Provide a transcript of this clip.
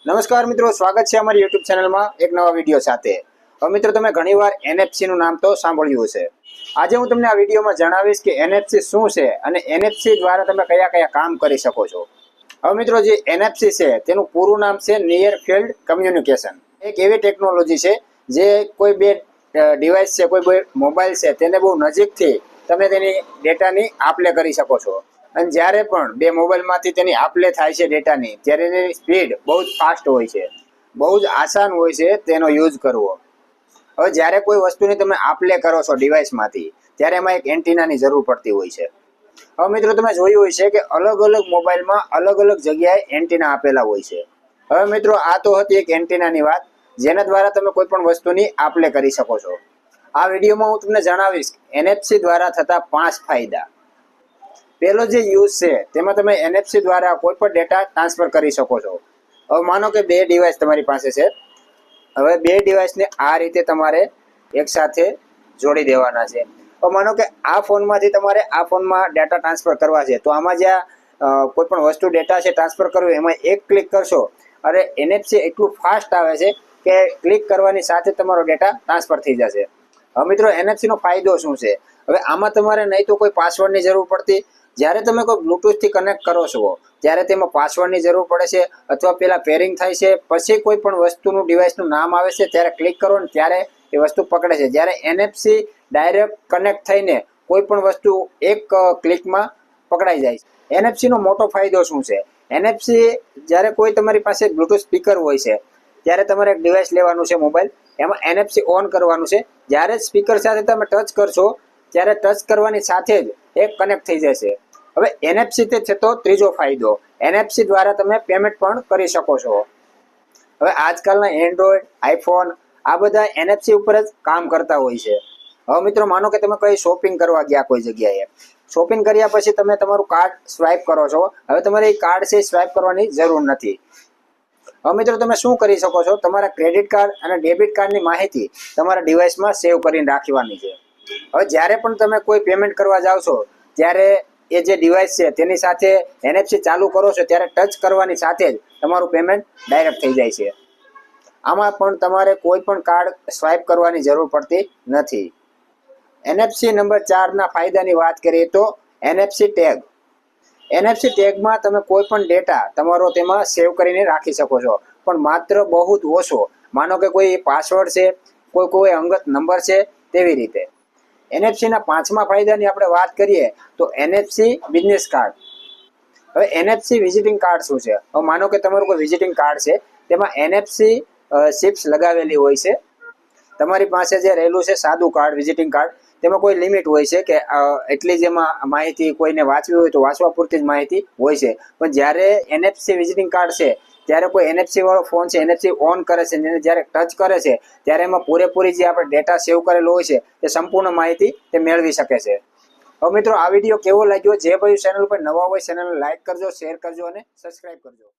નમસ્કાર મિત્રો, સ્વાગત છે અમારી યુટ્યુબ ચેનલમાં એક નવા વિડીયો સાથે। હવે મિત્રો, તમે ઘણીવાર NFC નું નામ તો સાંભળ્યું હશે। આજે હું તમને આ વિડીયોમાં જણાવીશ કે NFC શું છે અને NFC દ્વારા તમે કયા કયા કામ કરી શકો છો। હવે મિત્રો, જે NFC છે તેનું પૂરું નામ છે નિયર ફિલ્ડ કમ્યુનિકેશન। એક એવી ટેકનોલોજી છે જે કોઈ બે ડિવાઇસ છે, કોઈ બે મોબાઈલ છે, તેને બહુ નજીકથી તમે તેની ડેટાની આપ-લે કરી શકો છો। અને જ્યારે પણ બે મોબાઈલમાંથી તેની આપ-લે થાય છે ડેટાની, ત્યારે તેની સ્પીડ બહુ જ ફાસ્ટ હોય છે, બહુ જ આસાન હોય છે તેનો યુઝ કરવો। હવે જ્યારે કોઈ વસ્તુની તમે આપ-લે કરો છો ડિવાઇસમાંથી, ત્યારે એમાં એક એન્ટીનાની જરૂર પડતી હોય છે। હવે મિત્રો, તમે જોયું હોય છે કે અલગ અલગ મોબાઈલમાં અલગ અલગ જગ્યાએ એન્ટીના આપેલા હોય છે। હવે મિત્રો, આ તો હતી એક એન્ટીનાની વાત, જેના દ્વારા તમે કોઈ પણ વસ્તુની આપ-લે કરી શકો છો। આ વિડીયોમાં હું તમને જણાવીશ NFC દ્વારા થતા 5 ફાયદા। પહેલો જે યુઝ છે તેમાં તમે NFC દ્વારા કોઈ પણ ડેટા ટ્રાન્સફર કરી શકો છો। હવે માનો કે બે ડિવાઇસ તમારી પાસે છે। હવે બે ડિવાઇસને આ રીતે તમારે એકસાથે જોડી દેવાના છે। હવે માનો કે આ ફોનમાંથી તમારે આ ફોનમાં ડેટા ટ્રાન્સફર કરવા છે, તો આમાં જ્યાં કોઈ પણ વસ્તુ ડેટા છે ટ્રાન્સફર કરવું, એમાં એક ક્લિક કરશો અને NFC એટલું ફાસ્ટ આવે છે કે ક્લિક કરવાની સાથે તમારો ડેટા ટ્રાન્સફર થઈ જશે। હવે મિત્રો, NFC નો ફાયદો શું છે? હવે આમાં તમારે નહીં તો કોઈ પાસવર્ડની જરૂર પડતી। જ્યારે તમે કોઈ બ્લૂટૂથથી કનેક્ટ કરો છો ત્યારે તેમાં પાસવર્ડની જરૂર પડે છે, અથવા પેલા પેરિંગ થાય છે, પછી કોઈ પણ વસ્તુનું ડિવાઇસનું નામ આવે છે ત્યારે ક્લિક કરો ને ત્યારે એ વસ્તુ પકડે છે। જ્યારે NFC ડાયરેક્ટ કનેક્ટ થઈને કોઈ પણ વસ્તુ એક ક્લિકમાં પકડાઈ જાય છે। NFC નો મોટો ફાયદો શું છે? NFC જ્યારે કોઈ તમારી પાસે બ્લૂટૂથ સ્પીકર હોય છે ત્યારે તમારે એક ડિવાઇસ લેવાનું છે મોબાઈલ, એમાં NFC ઓન કરવાનું છે। જ્યારે સ્પીકર સાથે તમે ટચ કરશો ત્યારે ટચ કરવાની સાથે જ એક કનેક્ટ થઈ જશે। હવે NFC તે છે તો ત્રીજો ફાયદો, NFC દ્વારા તમે પેમેન્ટ પણ કરી શકો છો। હવે આજકાલના એન્ડ્રોઈડ, આઈફોન આ બધા NFC ઉપર જ કામ કરતા હોય છે। હવે મિત્રો, માનો કે તમે કઈ શોપિંગ કરવા ગયા કોઈ જગ્યાએ, શોપિંગ કર્યા પછી તમે તમારું કાર્ડ સ્વાઇપ કરો છો। હવે તમારે એ કાર્ડ છે સ્વાઇપ કરવાની જરૂર નથી। હવે મિત્રો, તમે શું કરી શકો છો? તમારા ક્રેડિટ કાર્ડ અને ડેબિટ કાર્ડની માહિતી તમારા ડિવાઇસમાં સેવ કરીને રાખવાની છે। હવે જ્યારે પણ તમે કોઈ પેમેન્ટ કરવા જાઓ છો ત્યારે એ જે ડિવાઇસ છે તેની સાથે NFC ચાલુ કરો છો ત્યારે ટચ કરવાની સાથે જ તમારું પેમેન્ટ ડાયરેક્ટ થઈ જાય છે। આમાં પણ તમારે કોઈ પણ કાર્ડ સ્વાઇપ કરવાની જરૂર પડતી નથી। NFC નંબર 4ના ફાયદાની વાત કરીએ તો NFC ટેગ। NFC ટેગમાં તમે કોઈ પણ ડેટા તમારો તેમાં સેવ કરીને રાખી શકો છો, પણ માત્ર બહુ જ ઓછો। માનો કે કોઈ પાસવર્ડ છે, કોઈ અંગત નંબર છે, તેવી રીતે। NFC ના 5મા ફાયદાની આપણે વાત કરીએ તો NFC બિઝનેસ કાર્ડ। હવે NFC વિઝિટિંગ કાર્ડ શું છે? હવે માનો કે તમારું કોઈ વિઝિટિંગ કાર્ડ છે, તેમાં NFC ચિપ્સ લગાવેલી હોય છે। તમારી પાસે જે રહેલું છે સાદું કાર્ડ, વિઝિટિંગ કાર્ડ, તેમાં કોઈ લિમિટ હોય છે કે એટલી જ એમાં માહિતી કોઈને વાંચવી હોય તો વાંચવા પૂરતી જ માહિતી હોય છે। પણ જ્યારે NFC વિઝિટિંગ કાર્ડ છે ત્યારે કોઈ NFC વાળો ફોન છે NFC ઓન કરે છે અને જ્યારે ટચ કરે છે ત્યારે એમાં પૂરેપૂરી જે આપણે ડેટા સેવ કરેલો હોય છે તે સંપૂર્ણ માહિતી તે મેળવી શકે છે। હવે મિત્રો, આ વિડીયો કેવો લાગ્યો? જે ભાઈ ચેનલ પર નવા હોય ચેનલને લાઈક કરજો, શેર કરજો અને સબસ્ક્રાઇબ કરજો।